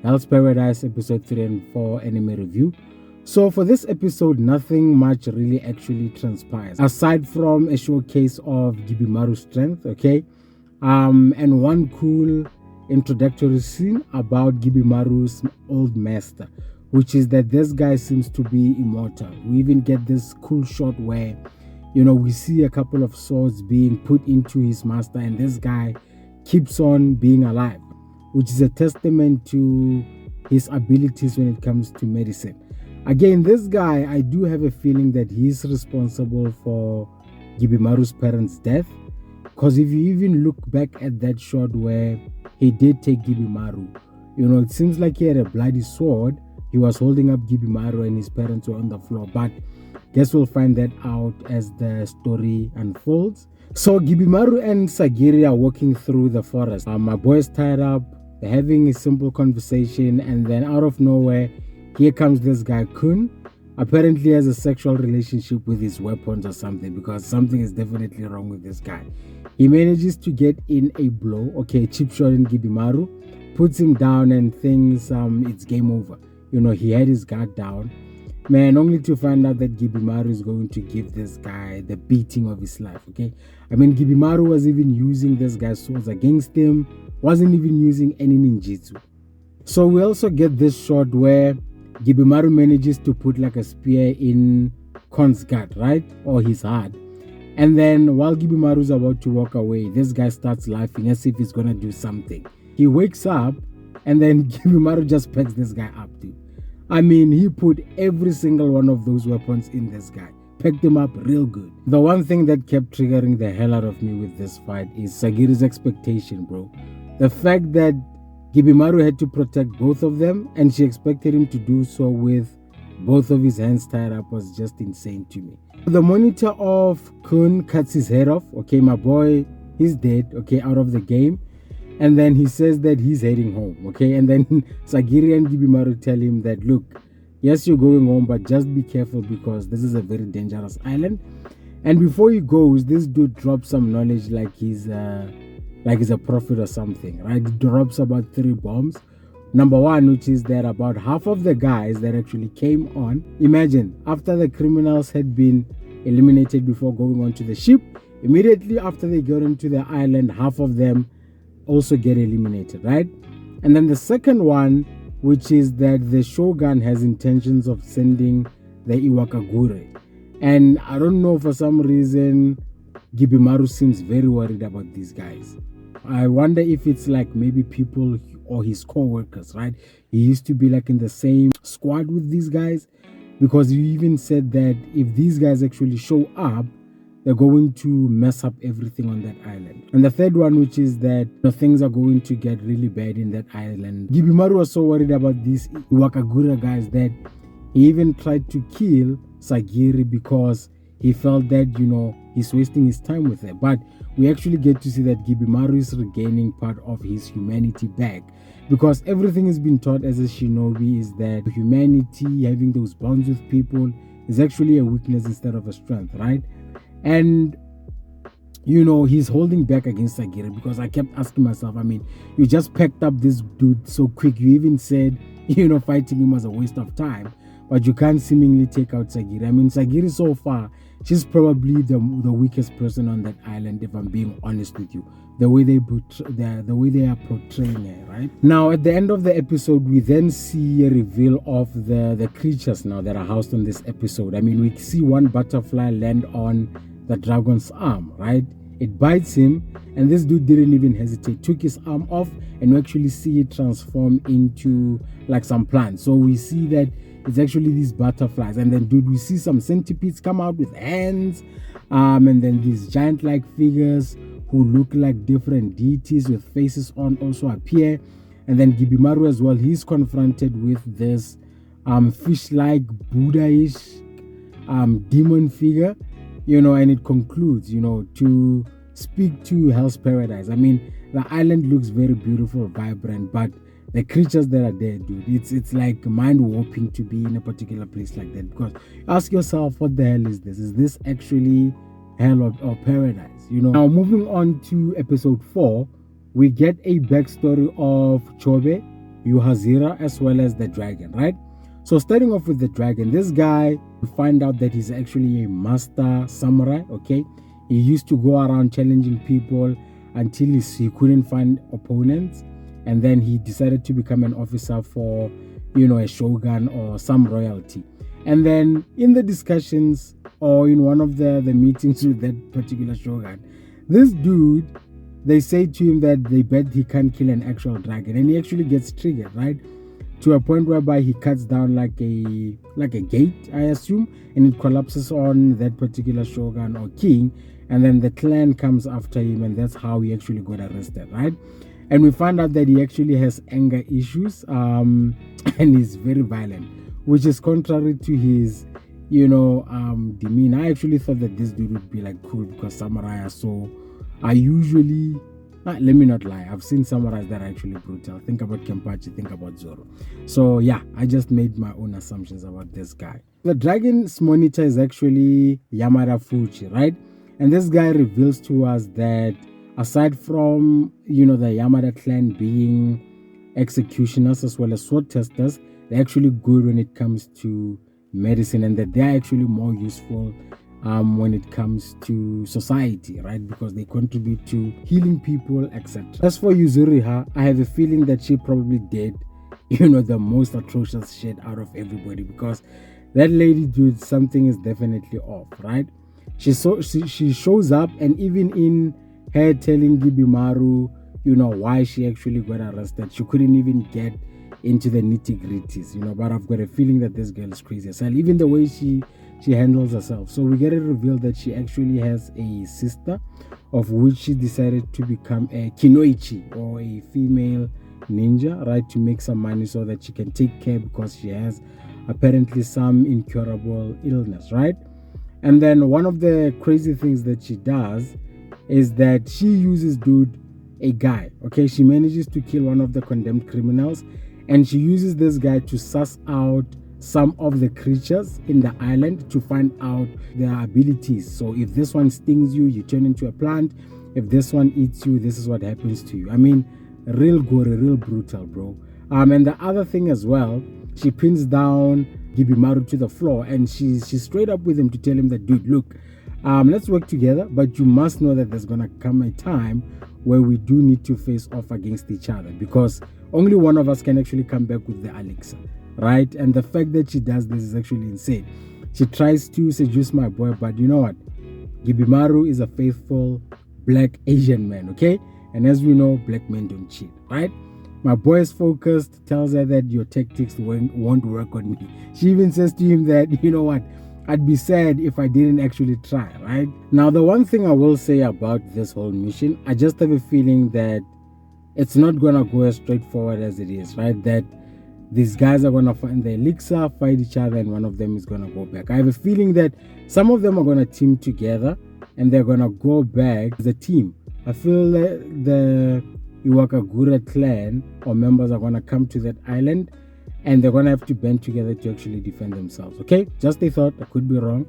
Hell's Paradise episode 3 and 4 anime review. So for this episode, nothing much really actually transpires aside from a showcase of Gibimaru's strength, okay? And one cool introductory scene about Gibimaru's old master, which is that this guy seems to be immortal. We even get this cool shot where, we see a couple of swords being put into his master, and this guy keeps on being alive, which is a testament to his abilities when it comes to medicine. Again, this guy, I do have a feeling that he's responsible for Gibimaru's parents' death. Because if you even look back at that shot where he did take Gibimaru, it seems like he had a bloody sword. He was holding up Gibimaru and his parents were on the floor. But guess we'll find that out as the story unfolds. So Gibimaru and Sagiri are walking through the forest. My boy's tied up. They're having a simple conversation. And then out of nowhere, here comes this guy, Kun. Apparently has a sexual relationship with his weapons or something, because something is definitely wrong with this guy. He manages to get in a blow, cheap shot in Gibimaru, puts him down and thinks it's game over. He had his guard down. Man, only to find out that Gibimaru is going to give this guy the beating of his life, Gibimaru was even using this guy's swords against him, wasn't even using any ninjutsu. So we also get this shot where Gibimaru manages to put like a spear in Kon's gut, right? Or his heart. And then while Gibimaru is about to walk away, this guy starts laughing as if he's gonna do something. He wakes up and then Gibimaru just picks this guy up, dude. He put every single one of those weapons in this guy. Picked him up real good. The one thing that kept triggering the hell out of me with this fight is Sagiri's expectation, bro. The fact that Gibimaru had to protect both of them, and she expected him to do so with both of his hands tied up was just insane to me. The monitor of Kun cuts his head off. My boy, he's dead, out of the game. And then he says that he's heading home, And then Sagiri and Gibimaru tell him that, look, yes, you're going home, but just be careful because this is a very dangerous island. And before he goes, this dude drops some knowledge like he's a prophet or something, right? He drops about 3 bombs. Number 1, which is that about half of the guys that actually came on, imagine, after the criminals had been eliminated before going onto the ship, immediately after they got into the island, half of them also get eliminated, right? And then the second one, which is that the Shogun has intentions of sending the Iwagakure. And I don't know, for some reason, Gibimaru seems very worried about these guys. I wonder if it's like maybe people or his co-workers, right? He used to be like in the same squad with these guys, because he even said that if these guys actually show up, they're going to mess up everything on that island. And the third one, which is that things are going to get really bad in that island. Gibimaru was so worried about these Iwagakure guys that he even tried to kill Sagiri because he felt that, he's wasting his time with her. But we actually get to see that Gibimaru is regaining part of his humanity back, because everything has been taught as a shinobi is that humanity, having those bonds with people, is actually a weakness instead of a strength, right? And he's holding back against Sagiri, because I kept asking myself, you just packed up this dude so quick. You even said, fighting him was a waste of time, but you can't seemingly take out Sagiri. Sagiri so far, she's probably the weakest person on that island, if I'm being honest with you. The way they are portraying her, right? Now, at the end of the episode, we then see a reveal of the creatures now that are housed on this episode. We see one butterfly land on the dragon's arm, right? It bites him, and this dude didn't even hesitate, took his arm off, and we actually see it transform into like some plants. So we see that it's actually these butterflies, and then we see some centipedes come out with hands, and then these giant like figures who look like different deities with faces on also appear. And then Gibimaru as well, he's confronted with this fish like Buddha-ish demon figure, and it concludes, to speak to Hell's Paradise. The island looks very beautiful, vibrant, but the creatures that are there, dude, it's like mind-warping to be in a particular place like that, because ask yourself, what the hell is this? Is this actually hell or paradise? Now, moving on to episode 4, we get a backstory of Chobe, Yuhazira, as well as the dragon, right? So starting off with the dragon, this guy, we find out that he's actually a master samurai, okay? He used to go around challenging people until he couldn't find opponents, and then he decided to become an officer for, a shogun or some royalty. And then in the discussions or in one of the meetings with that particular shogun, this dude, they say to him that they bet he can't kill an actual dragon, and he actually gets triggered, right? To a point whereby he cuts down like a gate, I assume, and it collapses on that particular shogun or king, and then the clan comes after him, and that's how he actually got arrested, right? And we find out that he actually has anger issues, and he's very violent, which is contrary to his, demeanor. I actually thought that this dude would be like cool because samurai are usually, let me not lie, I've seen samurais that are actually brutal. Think about Kenpachi, think about Zoro. So yeah, I just made my own assumptions about this guy. The dragon's monitor is actually Yamada Fuchi, right? And this guy reveals to us that aside from, the Yamada clan being executioners as well as sword testers, they're actually good when it comes to medicine, and that they're actually more useful when it comes to society, right? Because they contribute to healing people, etc. As for Yuzuriha, I have a feeling that she probably did, the most atrocious shit out of everybody, because that lady, dude, something is definitely off, right? She shows up, and even in her telling Gibimaru, why she actually got arrested, she couldn't even get into the nitty-gritties, but I've got a feeling that this girl is crazy as hell, even the way she handles herself. So we get it revealed that she actually has a sister, of which she decided to become a kinoichi, or a female ninja, right, to make some money so that she can take care, because she has apparently some incurable illness, right? And then one of the crazy things that she does is that she uses, a guy, okay? She manages to kill one of the condemned criminals, and she uses this guy to suss out some of the creatures in the island to find out their abilities. So if this one stings you, you turn into a plant. If this one eats you, this is what happens to you. I mean, real gory, real brutal, bro. And the other thing as well, she pins down Gibimaru to the floor, and she's straight up with him to tell him that, dude, look, let's work together, but you must know that there's gonna come a time where we do need to face off against each other, because only one of us can actually come back with the elixir, right? And the fact that she does this is actually insane. She tries to seduce my boy, but you know what? Gibimaru is a faithful black Asian man, okay? And as we know, black men don't cheat, right? My boy is focused, tells her that your tactics won't work on me. She even says to him that, you know what, I'd be sad if I didn't actually try, right? Now, the one thing I will say about this whole mission, I just have a feeling that it's not going to go as straightforward as it is, right? That these guys are going to find the elixir, fight each other, and one of them is going to go back. I have a feeling that some of them are going to team together, and they're going to go back as a team. I feel that the Iwagakure clan or members are going to come to that island, and they're going to have to band together to actually defend themselves, okay? Just a thought, I could be wrong.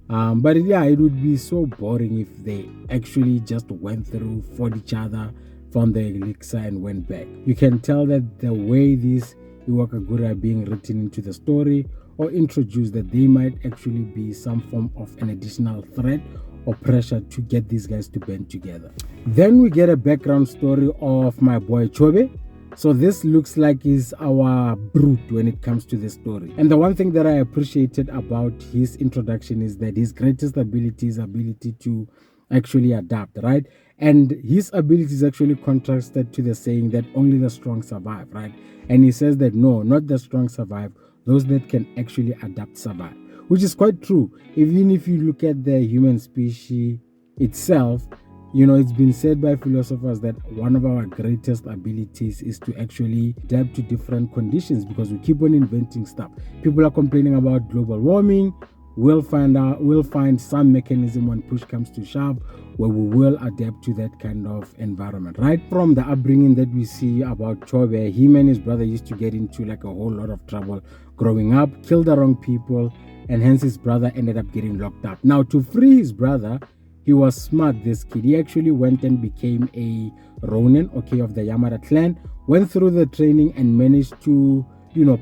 But yeah, it would be so boring if they actually just went through, fought each other, found the elixir, and went back. You can tell that the way these Iwagakure are being written into the story or introduced, that they might actually be some form of an additional threat or pressure to get these guys to band together. Then we get a background story of my boy Chobe. So this looks like he's our brute when it comes to the story. And the one thing that I appreciated about his introduction is that his greatest ability is ability to actually adapt, right? And his ability is actually contrasted to the saying that only the strong survive, right? And he says that no, not the strong survive, those that can actually adapt survive, which is quite true. Even if you look at the human species itself, it's been said by philosophers that one of our greatest abilities is to actually adapt to different conditions, because we keep on inventing stuff. People are complaining about global warming. We'll find some mechanism when push comes to shove where we will adapt to that kind of environment, right? From the upbringing that we see about Chobe, him and his brother used to get into like a whole lot of trouble growing up, killed the wrong people, and hence his brother ended up getting locked up. Now, to free his brother, he was smart, this kid. He actually went and became a Ronin, okay, of the Yamada clan, went through the training and managed to,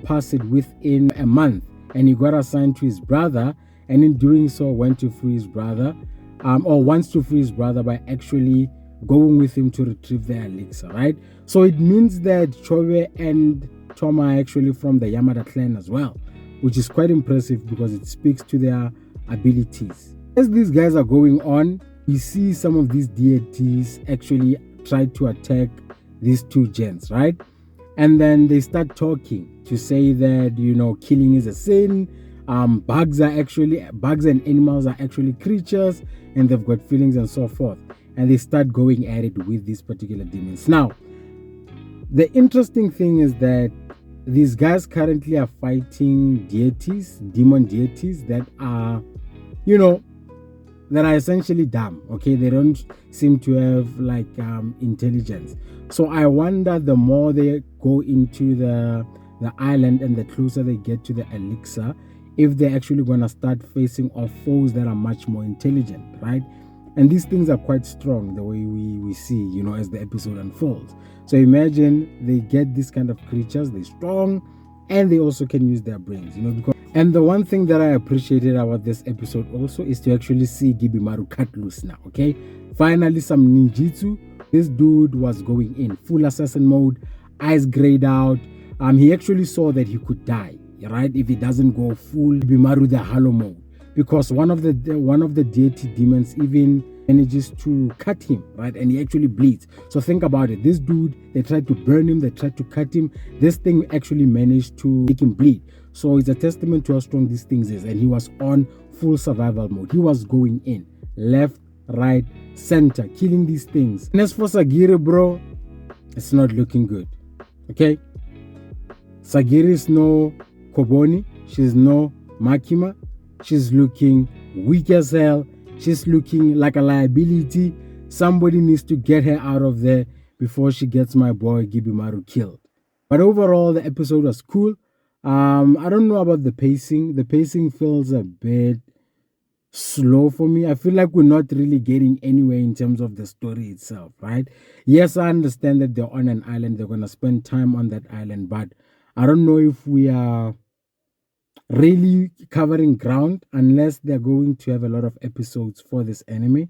pass it within a month. And he got assigned to his brother, and in doing so, went to free his brother, or wants to free his brother by actually going with him to retrieve the elixir, right? So it means that Chobe and Toma are actually from the Yamada clan as well, which is quite impressive because it speaks to their abilities. As these guys are going on, we see some of these deities actually try to attack these two gents, right? And then they start talking to say that, killing is a sin. Bugs and animals are actually creatures, and they've got feelings and so forth. And they start going at it with these particular demons. Now, the interesting thing is that these guys currently are fighting demon deities that are, that are essentially dumb. Okay, they don't seem to have intelligence. So I wonder, the more they go into the island and the closer they get to the elixir, if they're actually going to start facing off foes that are much more intelligent, right? And these things are quite strong, the way we see, as the episode unfolds. So imagine they get these kind of creatures, they're strong, and they also can use their brains, And the one thing that I appreciated about this episode also is to actually see Gibimaru cut loose now, okay? Finally, some ninjutsu. This dude was going in full assassin mode, eyes grayed out. He actually saw that he could die, right, if he doesn't go full Gibimaru the hollow mode, because one of the deity demons even manages to cut him, right, and he actually bleeds. So think about it. This dude, they tried to burn him, they tried to cut him. This thing actually managed to make him bleed. So it's a testament to how strong these things is. And he was on full survival mode. He was going in left, right, center, killing these things. And as for Sagiri, bro, it's not looking good. Okay, Sagiri is no Koboni, she's no Makima. She's looking weak as hell. She's looking like a liability. Somebody needs to get her out of there before she gets my boy Gibimaru killed. But overall, the episode was cool. I don't know about the pacing. The pacing feels a bit slow for me. I feel like we're not really getting anywhere in terms of the story itself, right? Yes, I understand that they're on an island. They're going to spend time on that island. But I don't know if we are really covering ground unless they're going to have a lot of episodes for this anime.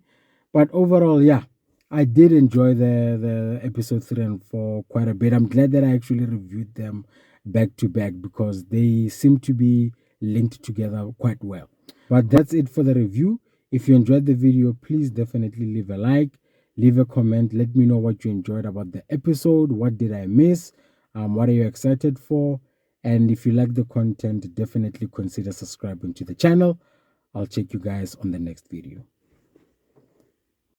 But overall, yeah, I did enjoy the episode 3 and 4 quite a bit. I'm glad that I actually reviewed them back to back because they seem to be linked together quite well. But that's it for the review. If you enjoyed the video, please definitely leave a like, leave a comment, let me know what you enjoyed about the episode. What did I miss? What are you excited for? And if you like the content, definitely consider subscribing to the channel. I'll check you guys on the next video.